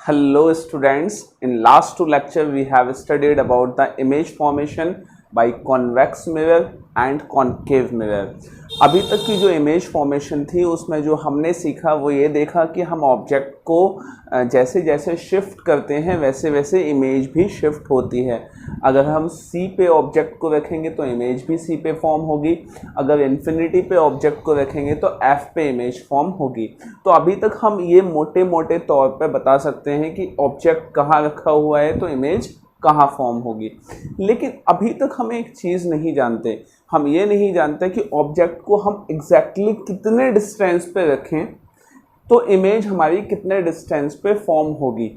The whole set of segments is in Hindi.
Hello students, in last two lecture we have studied about the image formation by convex mirror and concave mirror. अभी तक की जो इमेज फॉर्मेशन थी उसमें जो हमने सीखा वो ये देखा कि हम ऑब्जेक्ट को जैसे जैसे शिफ्ट करते हैं वैसे वैसे इमेज भी शिफ्ट होती है। अगर हम सी पे ऑब्जेक्ट को रखेंगे तो इमेज भी सी पे फॉर्म होगी, अगर इन्फिनिटी पे ऑब्जेक्ट को रखेंगे तो एफ पे इमेज फॉर्म होगी। तो अभी तक हम ये मोटे मोटे तौर पे बता सकते हैं कि ऑब्जेक्ट कहाँ रखा हुआ है तो इमेज कहाँ फॉर्म होगी, लेकिन अभी तक हम एक चीज़ नहीं जानते। हम ये नहीं जानते कि ऑब्जेक्ट को हम एग्जैक्टली कितने डिस्टेंस पे रखें तो इमेज हमारी कितने डिस्टेंस पे फॉर्म होगी।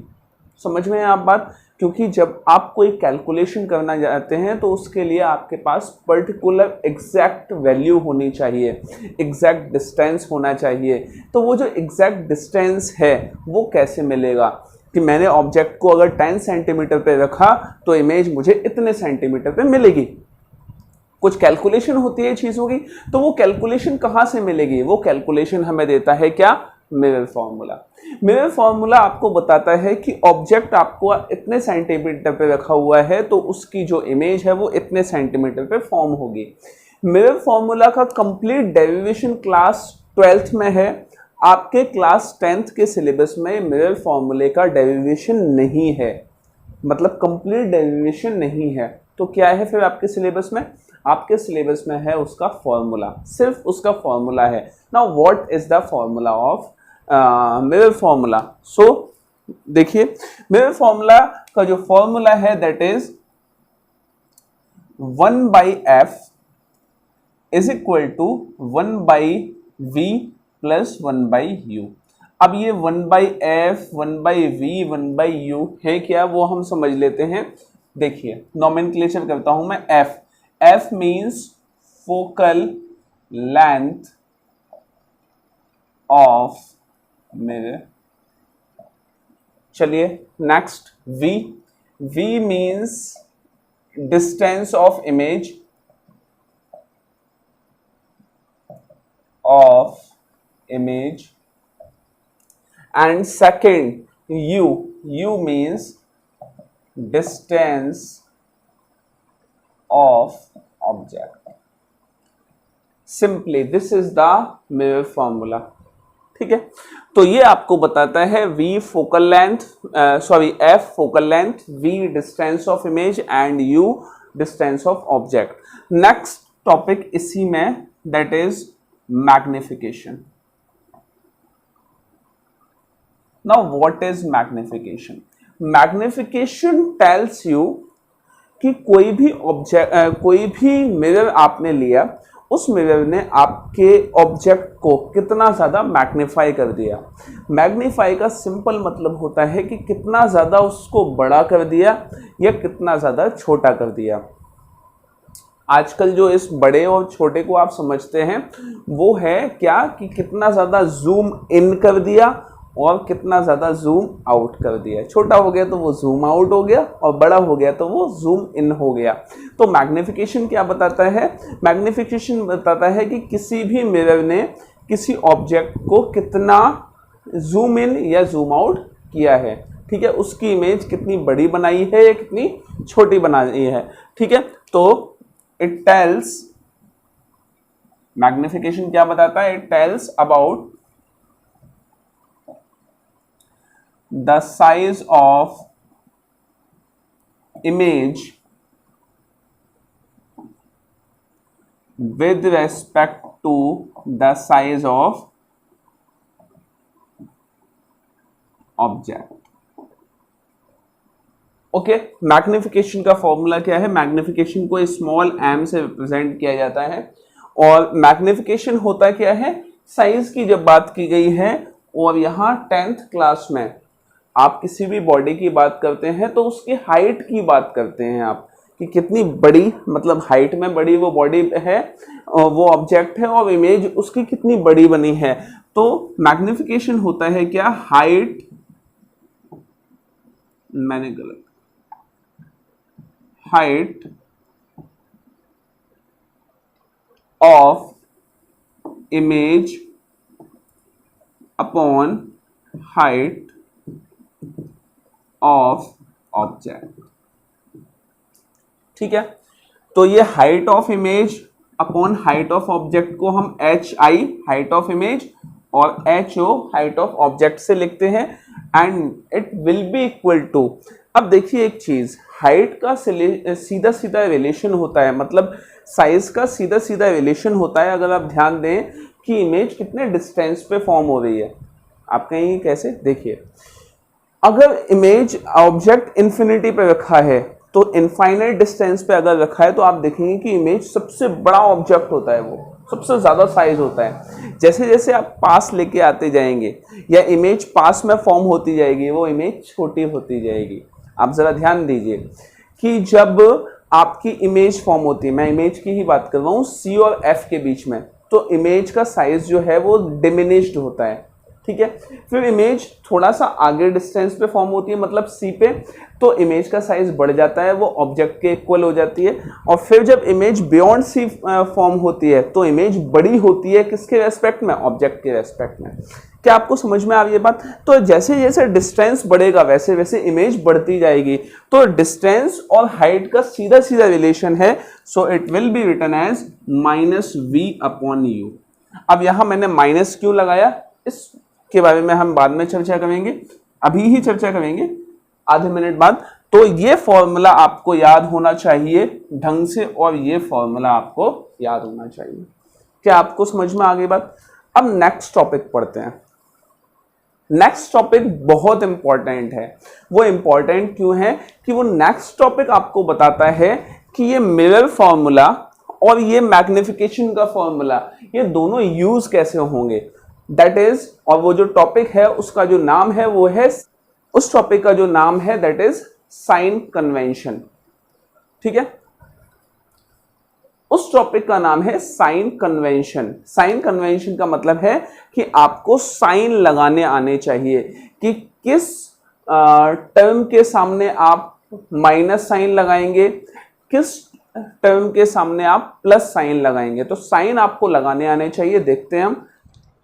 समझ में आप बात? क्योंकि जब आप कोई कैलकुलेशन करना चाहते हैं तो उसके लिए आपके पास पर्टिकुलर एग्जैक्ट वैल्यू होनी चाहिए, एग्जैक्ट डिस्टेंस होना चाहिए। तो वो जो एग्जैक्ट डिस्टेंस है वो कैसे मिलेगा कि मैंने ऑब्जेक्ट को अगर 10 सेंटीमीटर पे रखा तो इमेज मुझे इतने सेंटीमीटर पे मिलेगी। कुछ कैलकुलेशन होती है चीज़ों की, तो वो कैलकुलेशन कहाँ से मिलेगी? वो कैलकुलेशन हमें देता है क्या? Mirror formula. मिरर फॉर्मूला आपको बताता है कि ऑब्जेक्ट आपको इतने सेंटीमीटर पे रखा हुआ है तो उसकी जो इमेज है वो इतने सेंटीमीटर पे फॉर्म होगी। मिरर फॉर्मूला का कंप्लीट डेरिवेशन क्लास 12th में है। आपके क्लास 10th के सिलेबस में मिरर फॉर्मूले का डेरिवेशन नहीं है, मतलब कंप्लीट डेरिवेशन नहीं है। तो क्या है फिर आपके सिलेबस में? आपके सिलेबस में है उसका फॉर्मूला, सिर्फ उसका फॉर्मूला है। Now what is the formula of mirror formula? So देखिए, मिरर फॉर्मूला का जो फॉर्मूला है that is 1/f is equal to 1/v plus 1/u। अब ये 1/f 1/v 1/u है क्या, वो हम समझ लेते हैं। देखिए, नॉमेनक्लेचर करता हूं मैं। f means focal length of mirror. चलिए next, v means distance of image and second u means distance of object. Simply this is the mirror formula. ठीक है, तो ये आपको बताता है v focal length, f focal length, v distance of image and u distance of object. Next topic इसी में, that is magnification. Now what is magnification? Magnification tells you कि कोई भी ऑब्जेक्ट, कोई भी मिरर आपने लिया, उस मिरर ने आपके ऑब्जेक्ट को कितना ज़्यादा मैग्नीफाई कर दिया। मैग्नीफाई का सिंपल मतलब होता है कि कितना ज़्यादा उसको बड़ा कर दिया या कितना ज़्यादा छोटा कर दिया। आजकल जो इस बड़े और छोटे को आप समझते हैं वो है क्या कि कितना ज़्यादा जूम इन कर दिया और कितना ज़्यादा जूम आउट कर दिया। छोटा हो गया तो वो जूम आउट हो गया और बड़ा हो गया तो वो जूम इन हो गया। तो मैग्निफिकेशन क्या बताता है? मैग्निफिकेशन बताता है कि किसी भी मिरर ने किसी ऑब्जेक्ट को कितना जूम इन या जूम आउट किया है। ठीक है, उसकी इमेज कितनी बड़ी बनाई है या कितनी छोटी बनाई है। ठीक है, तो इट टेल्स, मैग्निफिकेशन क्या बताता है? It tells about the size of image with respect to the size of object. Okay, magnification का फॉर्मूला क्या है? मैग्निफिकेशन को स्मॉल m से रिप्रेजेंट किया जाता है। और मैग्निफिकेशन होता क्या है? साइज की जब बात की गई है, और यहाँ 10th क्लास में आप किसी भी बॉडी की बात करते हैं तो उसकी हाइट की बात करते हैं आप, कि कितनी बड़ी, मतलब हाइट में बड़ी वो बॉडी है, वो ऑब्जेक्ट है, और इमेज उसकी कितनी बड़ी बनी है। तो मैग्निफिकेशन होता है क्या? हाइट, मैंने गलत, height of image upon height of object. ठीक है, तो ये height of image upon height of object को हम H I height of image और H O height of object से लिखते हैं and it will be equal to. अब देखिए एक चीज, हाइट का सीधा सीधा रिलेशन होता है, मतलब साइज का सीधा सीधा रिलेशन होता है। अगर आप ध्यान दें कि इमेज कितने डिस्टेंस पे फॉर्म हो रही है, आप कहेंगे कैसे? देखिए, अगर इमेज ऑब्जेक्ट इन्फिनिटी पे रखा है तो इनफाइनाइट डिस्टेंस पे अगर रखा है तो आप देखेंगे कि इमेज सबसे बड़ा ऑब्जेक्ट होता है, वो सबसे ज्यादा साइज होता है। जैसे जैसे आप पास लेके आते जाएंगे या इमेज पास में फॉर्म होती जाएगी, वो इमेज छोटी होती जाएगी। आप जरा ध्यान दीजिए कि जब आपकी इमेज फॉर्म होती है, मैं इमेज की ही बात कर रहा हूँ, सी और एफ के बीच में, तो इमेज का साइज जो है वो डिमिनिश्ड होता है। ठीक है, फिर इमेज थोड़ा सा आगे डिस्टेंस पे फॉर्म होती है, मतलब सी पे, तो इमेज का साइज बढ़ जाता है, वो ऑब्जेक्ट के इक्वल हो जाती है। और फिर जब इमेज बियॉन्ड सी फॉर्म होती है तो इमेज बड़ी होती है, किसके रेस्पेक्ट में? ऑब्जेक्ट के रेस्पेक्ट में। क्या आपको समझ में आ रही है बात? तो जैसे जैसे डिस्टेंस बढ़ेगा वैसे वैसे इमेज बढ़ती जाएगी। तो डिस्टेंस और हाइट का सीधा सीधा रिलेशन है, so it will be written as minus v upon u. अब यहां मैंने माइनस क्यों लगाया, इसके बारे में हम बाद में चर्चा करेंगे, अभी ही चर्चा करेंगे आधे मिनट बाद। तो ये फॉर्मूला आपको याद होना चाहिए ढंग से, और ये फॉर्मूला आपको याद होना चाहिए। क्या आपको समझ में आ गई बात? अब नेक्स्ट टॉपिक पढ़ते हैं। नेक्स्ट टॉपिक बहुत इंपॉर्टेंट है। वो इंपॉर्टेंट क्यों है कि वो नेक्स्ट टॉपिक आपको बताता है कि ये मिरर फॉर्मूला और ये मैग्निफिकेशन का फॉर्मूला, ये दोनों यूज कैसे होंगे। दैट इज, और वो जो टॉपिक है उसका जो नाम है वो है, उस टॉपिक का जो नाम है दैट इज साइन कन्वेंशन। ठीक है, उस टॉपिक का नाम है साइन कन्वेंशन। साइन कन्वेंशन का मतलब है कि आपको साइन लगाने आने चाहिए कि किस टर्म के सामने आप माइनस साइन लगाएंगे, किस टर्म के सामने आप प्लस साइन लगाएंगे। तो साइन आपको लगाने आने चाहिए। देखते हैं हम।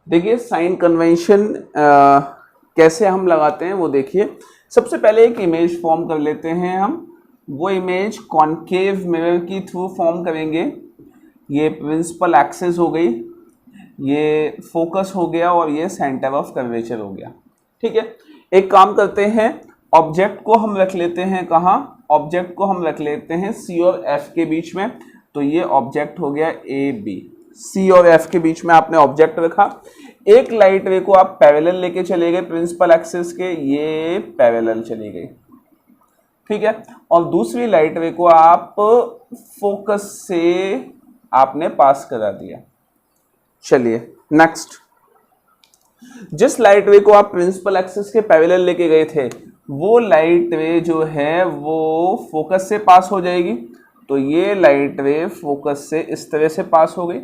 देखिए साइन कन्वेंशन कैसे हम लगाते हैं वो देखिए। सबसे पहले एक इमेज फॉर्म कर लेते हैं हम। वो इमेज कॉनकेव मिरर की थ्रू फॉर्म करेंगे। ये प्रिंसिपल एक्सिस हो गई, ये फोकस हो गया और ये सेंटर ऑफ कर्वेचर हो गया। ठीक है, एक काम करते हैं, ऑब्जेक्ट को हम रख लेते हैं कहाँ? ऑब्जेक्ट को हम रख लेते हैं सी और एफ के बीच में। तो ये ऑब्जेक्ट हो गया ए बी, सी और एफ के बीच में आपने ऑब्जेक्ट रखा। एक लाइट रे को आप पैरेलल लेके चले गए प्रिंसिपल एक्सिस के, ये पैरेलल चली गई। ठीक है, और दूसरी लाइट रे को आप फोकस से आपने पास करा दिया। चलिए नेक्स्ट, जिस लाइट रे को आप प्रिंसिपल एक्सिस के पैरेलल लेके गए थे वो लाइट रे जो है वो फोकस से पास हो जाएगी। तो ये लाइट रे फोकस से इस तरह से पास हो गई,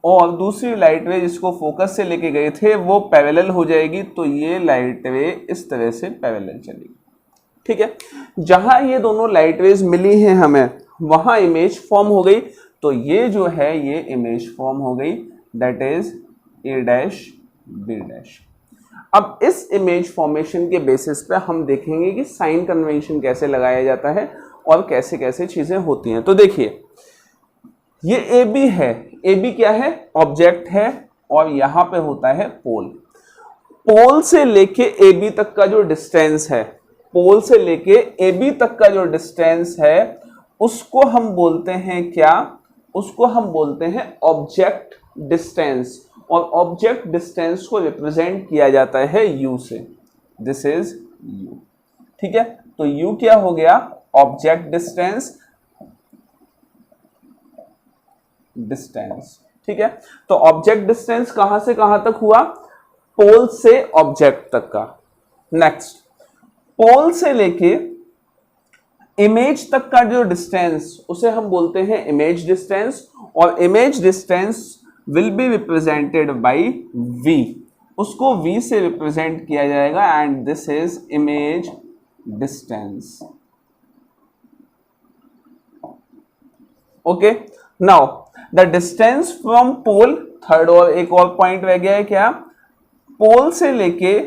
और दूसरी लाइट रे जिसको फोकस से लेके गए थे वो पैरेलल हो जाएगी। तो ये लाइट रे इस तरह से पैरेलल चलेगी। ठीक है, जहां ये दोनों लाइट रेज मिली हैं हमें, वहां इमेज फॉर्म हो गई। तो ये जो है ये इमेज फॉर्म हो गई, that is a dash b dash. अब इस इमेज फॉर्मेशन के बेसिस पे हम देखेंगे कि साइन कन्वेंशन कैसे लगाया जाता है और कैसे कैसे चीजें होती हैं। तो देखिए, ये ए बी है। ए बी क्या है? ऑब्जेक्ट है, और यहां पे होता है पोल। पोल से लेके ए बी तक का जो डिस्टेंस है, पोल से लेके ए बी तक का जो डिस्टेंस है उसको हम बोलते हैं क्या? उसको हम बोलते हैं ऑब्जेक्ट डिस्टेंस, और ऑब्जेक्ट डिस्टेंस को रिप्रेजेंट किया जाता है यू से। This is you. ठीक है, तो यू क्या हो गया? Object distance. डिस्टेंस, ठीक है, तो ऑब्जेक्ट डिस्टेंस कहां से कहां तक हुआ? पोल से ऑब्जेक्ट तक का। नेक्स्ट, पोल से लेके इमेज तक का जो डिस्टेंस उसे हम बोलते हैं इमेज डिस्टेंस, और image distance will be represented by v। उसको v से रिप्रेजेंट किया जाएगा, and this is image distance. Okay, now the distance from pole, third और एक और पॉइंट रह गया है क्या? पोल से लेके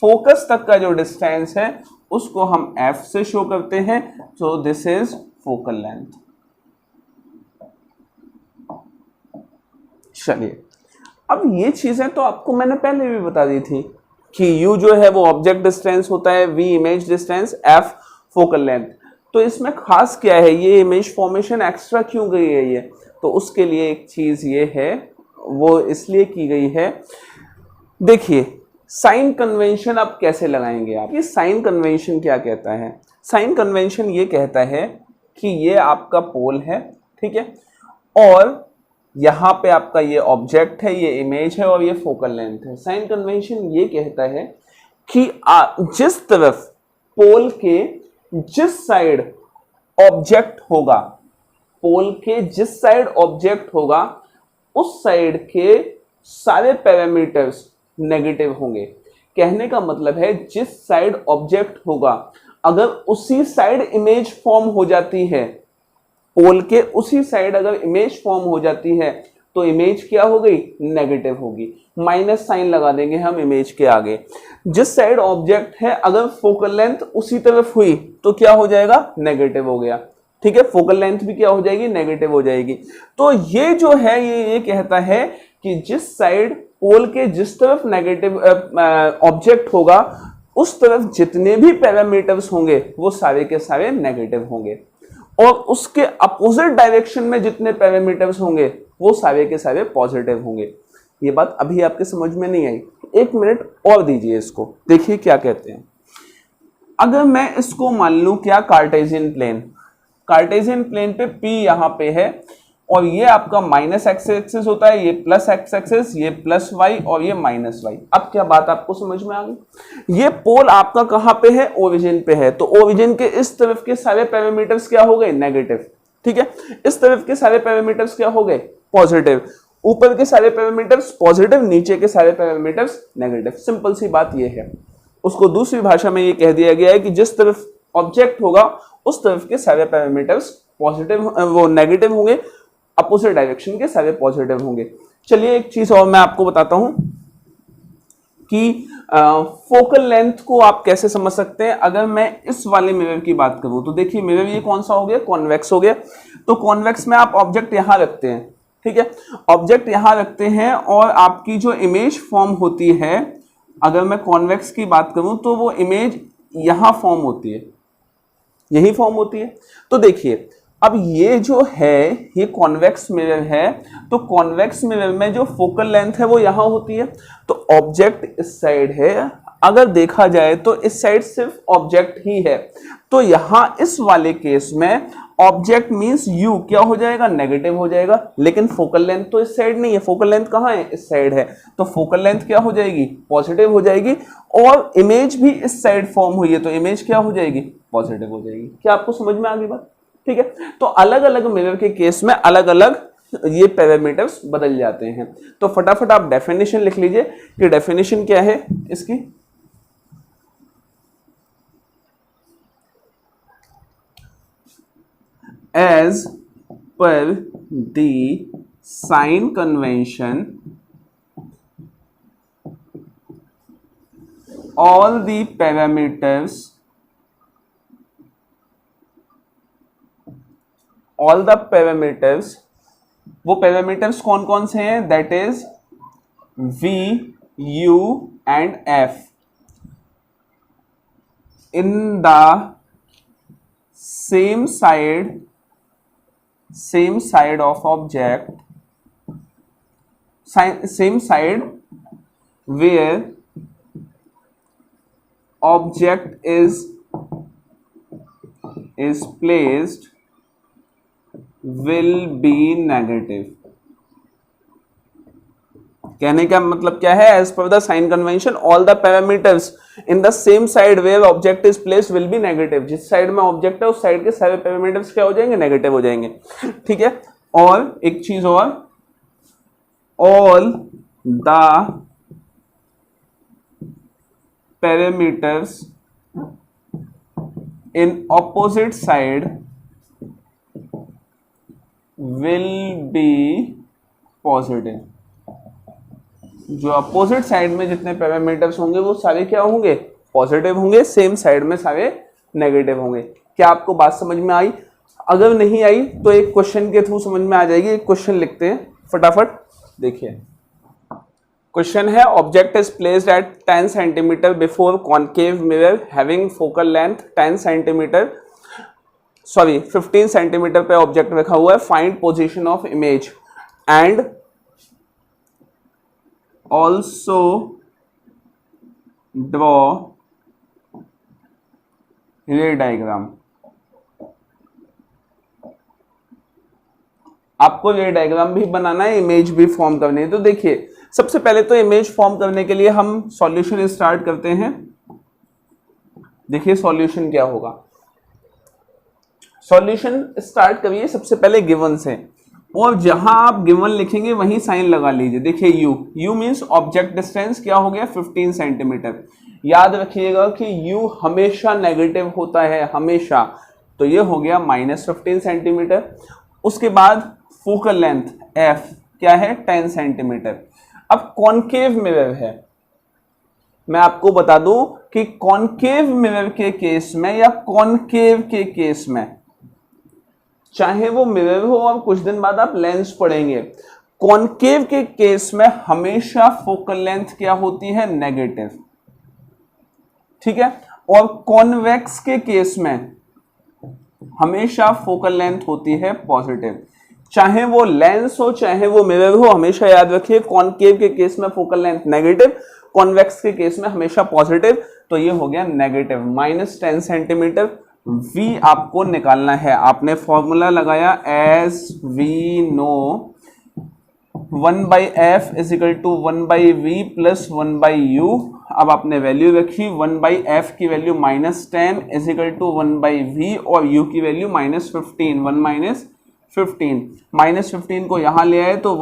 फोकस तक का जो डिस्टेंस है उसको हम f से शो करते हैं, so this is focal length. चलिए, अब ये चीजें तो आपको मैंने पहले भी बता दी थी कि u जो है वो ऑब्जेक्ट डिस्टेंस होता है, v image distance, f focal length. तो इसमें खास क्या है, ये इमेज फॉर्मेशन एक्स्ट्रा क्यों गई है ये, तो उसके लिए एक चीज ये है, वो इसलिए की गई है, देखिए साइन कन्वेंशन आप कैसे लगाएंगे आप। ये साइन कन्वेंशन क्या कहता है, साइन कन्वेंशन ये कहता है कि ये आपका पोल है, ठीक है, और यहाँ पे आपका ये ऑब्जेक्ट है, ये इमेज है और ये फोकल लेंथ है। साइन कन्वेंशन ये कहता है कि जिस तरफ पोल के जिस साइड ऑब्जेक्ट होगा, पोल के जिस साइड ऑब्जेक्ट होगा उस साइड के सारे पैरामीटर्स नेगेटिव होंगे। कहने का मतलब है जिस साइड ऑब्जेक्ट होगा अगर उसी साइड इमेज फॉर्म हो जाती है, पोल के उसी साइड अगर इमेज फॉर्म हो जाती है तो इमेज क्या हो गई, नेगेटिव होगी। माइनस साइन लगा देंगे हम इमेज के आगे। जिस साइड ऑब्जेक्ट है अगर फोकल लेंथ उसी तरफ हुई तो क्या हो जाएगा, नेगेटिव हो गया, ठीक है, फोकल लेंथ भी क्या हो जाएगी, नेगेटिव हो जाएगी। तो ये जो है ये कहता है कि जिस साइड पोल के जिस तरफ नेगेटिव ऑब्जेक्ट होगा उस तरफ जितने भी पैरामीटर्स होंगे वो सारे के सारे नेगेटिव होंगे, और उसके अपोजिट डायरेक्शन में जितने पैरामीटर्स होंगे वो सारे के सारे पॉजिटिव होंगे। ये बात अभी आपके समझ में नहीं आई, एक मिनट और दीजिए इसको, देखिए क्या कहते हैं। अगर मैं इसको मान लूं क्या, कार्टेशियन प्लेन, कार्टेशियन प्लेन पे P यहां पे है और ये आपका माइनस एक्स एक्सिस होता है, ये प्लस एक्स एक्सिस, ये प्लस वाई और ये माइनस वाई। अब क्या बात आपको समझ में आ गई। ये पोल आपका कहां पे है, ओरिजिन पे है, तो ओरिजिन के इस तरफ के सारे पैरामीटर्स क्या हो गए, नेगेटिव, ठीक है, इस तरफ के सारे पैरामीटर्स क्या हो गए, पॉजिटिव, ऊपर के सारे पैरामीटर्स पॉजिटिव, नीचे के सारे पैरामीटर्स नेगेटिव। सिंपल सी बात ये है। उसको दूसरी भाषा में ये कह दिया गया है कि जिस तरफ ऑब्जेक्ट होगा उस तरफ के सारे पैरामीटर्स पॉजिटिव, वो नेगेटिव होंगे, अपोजिट डायरेक्शन के सारे पॉजिटिव होंगे। चलिए एक चीज और मैं आपको बताता हूं कि फोकल लेंथ को आप कैसे समझ सकते हैं। अगर मैं इस वाले मिरर की बात करूं तो देखिए मिरर ये कौन सा हो गया, कॉन्वेक्स हो गया। तो कॉन्वेक्स में आप ऑब्जेक्ट यहां रखते हैं, ठीक है, ऑब्जेक्ट यहां रखते हैं और आपकी जो इमेज फॉर्म होती है, अगर मैं कॉन्वेक्स की बात करूं तो वो इमेज यहां फॉर्म होती है, यही फॉर्म होती है। तो देखिए अब ये जो है ये कॉन्वेक्स मिरर है, तो कॉन्वेक्स मिरर में जो फोकल लेंथ है वो यहां होती है। तो ऑब्जेक्ट इस साइड है, अगर देखा जाए तो इस साइड सिर्फ ऑब्जेक्ट ही है, तो यहां इस वाले केस में ऑब्जेक्ट मींस यू क्या हो जाएगा, नेगेटिव हो जाएगा। लेकिन फोकल लेंथ तो इस साइड नहीं है, फोकल लेंथ कहां है, इस साइड है, तो फोकल लेंथ क्या हो जाएगी, पॉजिटिव हो जाएगी। और इमेज भी इस साइड फॉर्म हुई है तो इमेज क्या हो जाएगी, पॉजिटिव हो जाएगी। क्या आपको समझ में आ गई बात, ठीक है। तो अलग अलग मिरर के केस में अलग अलग ये पैरामीटर्स बदल जाते हैं। तो फटाफट आप डेफिनेशन लिख लीजिए कि डेफिनेशन क्या है इसकी। As per the sign convention all the parameters, all the parameters, वो पैरामीटर्स कौन कौन से हैं, that is v, u and f in the same side of object, same side where object is placed will be negative। कहने का मतलब क्या है, as per the sign convention all the parameters in the same side where object is placed will be negative. जिस साइड में ऑब्जेक्ट है उस साइड के सारे पैरामीटर्स क्या हो जाएंगे, नेगेटिव हो जाएंगे, ठीक है। और एक चीज और, all the parameters in opposite side will be positive, जो अपोजिट साइड में जितने पैरामीटर्स होंगे वो सारे क्या होंगे, पॉजिटिव होंगे, सेम साइड में सारे नेगेटिव होंगे। क्या आपको बात समझ में आई? अगर नहीं आई तो एक क्वेश्चन के थ्रू समझ में आ जाएगी। एक क्वेश्चन लिखते हैं फटाफट, देखिए क्वेश्चन है, object is placed at 10 centimetre before concave mirror having focal length 10 centimetre, sorry 15 centimetre पे ऑब्जेक्ट रखा हुआ है, find position of image and also draw रे डायग्राम। आपको रे डायग्राम भी बनाना है, इमेज भी फॉर्म करनी है। तो देखिए सबसे पहले तो इमेज फॉर्म करने के लिए हम सॉल्यूशन स्टार्ट करते हैं। देखिए सॉल्यूशन क्या होगा, सॉल्यूशन स्टार्ट करिए सबसे पहले गिवन से, और जहां आप गिवन लिखेंगे वहीं साइन लगा लीजिए। देखिए u मींस ऑब्जेक्ट डिस्टेंस क्या हो गया 15 सेंटीमीटर। याद रखिएगा कि u हमेशा नेगेटिव होता है, हमेशा, तो ये हो गया -15 सेंटीमीटर। उसके बाद फोकल लेंथ f क्या है 10 सेंटीमीटर। अब कॉनकेव मिरर है, मैं आपको बता दूं कि कॉनकेव मिरर के केस में या कॉनकेव के केस में, चाहे वो मिरर हो और कुछ दिन बाद आप लेंस पढ़ेंगे, कॉनकेव के केस में हमेशा फोकल लेंथ क्या होती है, नेगेटिव, ठीक है। और कॉन्वेक्स के केस में हमेशा फोकल लेंथ होती है पॉजिटिव। चाहे वो लेंस हो चाहे वो मिरर हो, हमेशा याद रखिए कॉनकेव के केस में फोकल लेंथ नेगेटिव, कॉन्वेक्स के केस में हमेशा पॉजिटिव। तो ये हो गया नेगेटिव -10 सेंटीमीटर। v आपको निकालना है, आपने फॉर्मूला लगाया as we know 1/f is equal to 1/v plus 1/u। अब आपने वैल्यू रखी 1/f की value -10 is equal to 1/v और u की वैल्यू -15, 1 -15 को यहां ले आए तो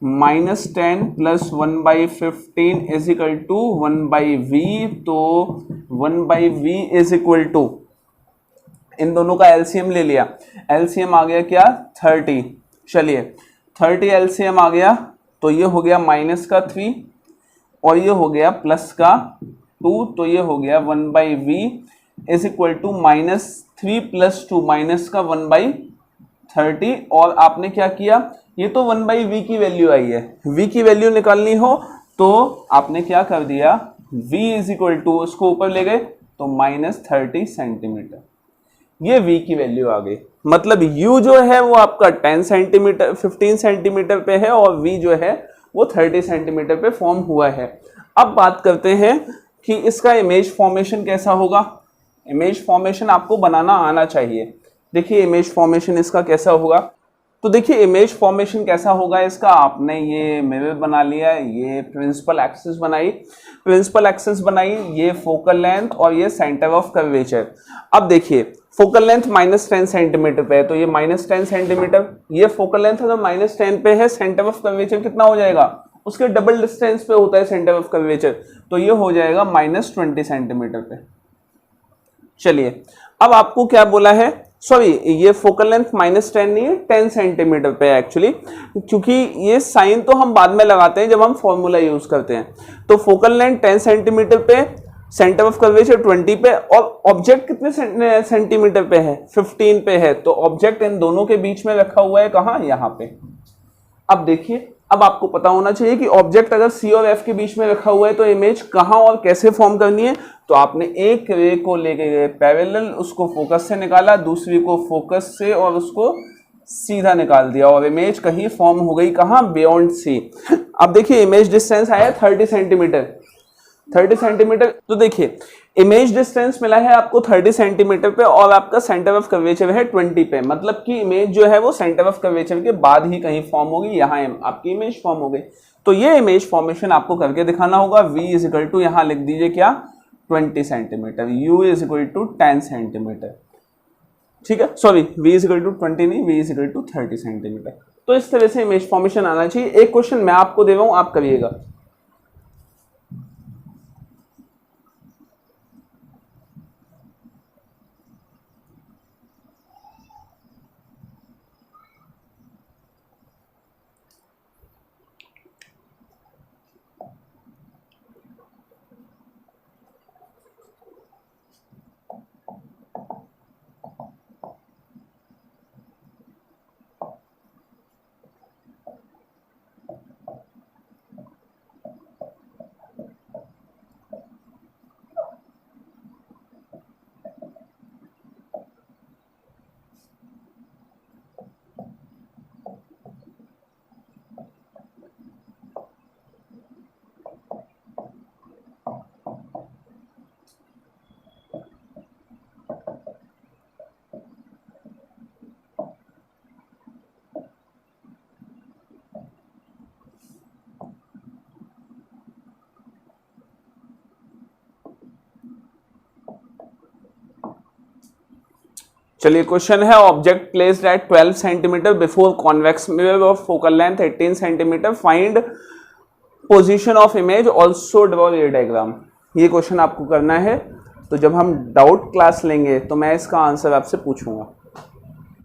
1/-10 plus 1/15 is equal to 1/v। तो 1/v इज इक्वल टू, इन दोनों का एलसीएम ले लिया, एलसीएम आ गया क्या 30। चलिए 30 एलसीएम आ गया तो ये हो गया -3 और ये हो गया +2, तो ये हो गया 1/v इज इक्वल टू -3 + 2 -1/30। और आपने क्या किया, ये तो 1/v की वैल्यू आई है, v की वैल्यू निकालनी हो तो आपने क्या कर दिया, v इज इक्वल टू उसको ऊपर ले गए तो -30 सेंटीमीटर, ये v की वैल्यू आ गई। मतलब u जो है वो आपका 10 सेंटीमीटर 15 सेंटीमीटर पे है और v जो है वो 30 सेंटीमीटर पे फॉर्म हुआ है। अब बात करते हैं कि इसका इमेज फॉर्मेशन कैसा होगा। इमेज फॉर्मेशन आपको बनाना आना चाहिए। देखिए इमेज फॉर्मेशन इसका कैसा होगा, तो देखिए इमेज फॉर्मेशन कैसा होगा इसका, आपने ये मिरर बना लिया, ये प्रिंसिपल एक्सिस बनाई, ये फोकल लेंथ और ये सेंटर ऑफ कर्वेचर। अब देखिए फोकल लेंथ -10 सेंटीमीटर पे है तो ये -10 सेंटीमीटर, ये फोकल लेंथ अगर -10 पे है, सेंटर ऑफ कर्वेचर कितना हो जाएगा, उसके डबल डिस्टेंस पे होता है सेंटर ऑफ कर्वेचर, तो ये हो जाएगा -20 सेंटीमीटर पे। चलिए अब आपको क्या बोला है, सॉरी ये फोकल लेंथ -10 नहीं है 10 सेंटीमीटर पे एक्चुअली, क्योंकि ये साइन तो हम बाद में लगाते हैं जब हम फॉर्मूला यूज करते हैं। तो फोकल लेंथ 10 सेंटीमीटर पे, सेंटर ऑफ कर्वेचर 20 पे, और ऑब्जेक्ट कितने सेंटीमीटर पे है 15 पे है, तो ऑब्जेक्ट इन दोनों के बीच में रखा हुआ है कहाँ, यहाँ पे। अब देखिए अब आपको पता होना चाहिए कि ऑब्जेक्ट अगर C और F के बीच में रखा हुआ है तो इमेज कहां और कैसे फॉर्म करनी है। तो आपने एक रे को लेके गए पैरेलल, उसको फोकस से निकाला, दूसरी को फोकस से और उसको सीधा निकाल दिया और इमेज कहीं फॉर्म हो गई कहां, बियॉन्ड C। अब देखिए इमेज डिस्टेंस आया 30 सेंटीमीटर, तो देखिए इमेज डिस्टेंस मिला है आपको 30 सेंटीमीटर पे और आपका सेंटर ऑफ कर्वेचर है 20 पे, मतलब कि इमेज जो है वो सेंटर ऑफ कर्वेचर के बाद ही कहीं फॉर्म होगी, यहाँ आपकी इमेज फॉर्म हो गई। तो ये इमेज फॉर्मेशन आपको करके दिखाना होगा। v इज इक्वल टू यहाँ लिख दीजिए क्या 20 centimetre, u is equal to 10 centimetre, ठीक है, sorry v is equal to 20 नहीं, v is equal to 30 centimetre. तो इस तरह से इमेज फॉर्मेशन आना चाहिए। एक क्वेश्चन मैं आपको दे रहा हूं, आप करिएगा। चलिए क्वेश्चन है, object placed at 12 centimetre before convex mirror of focal length 18 centimetre, find position of image, also draw रे डायग्राम। ये क्वेश्चन आपको करना है, तो जब हम डाउट क्लास लेंगे तो मैं इसका आंसर आपसे पूछूंगा।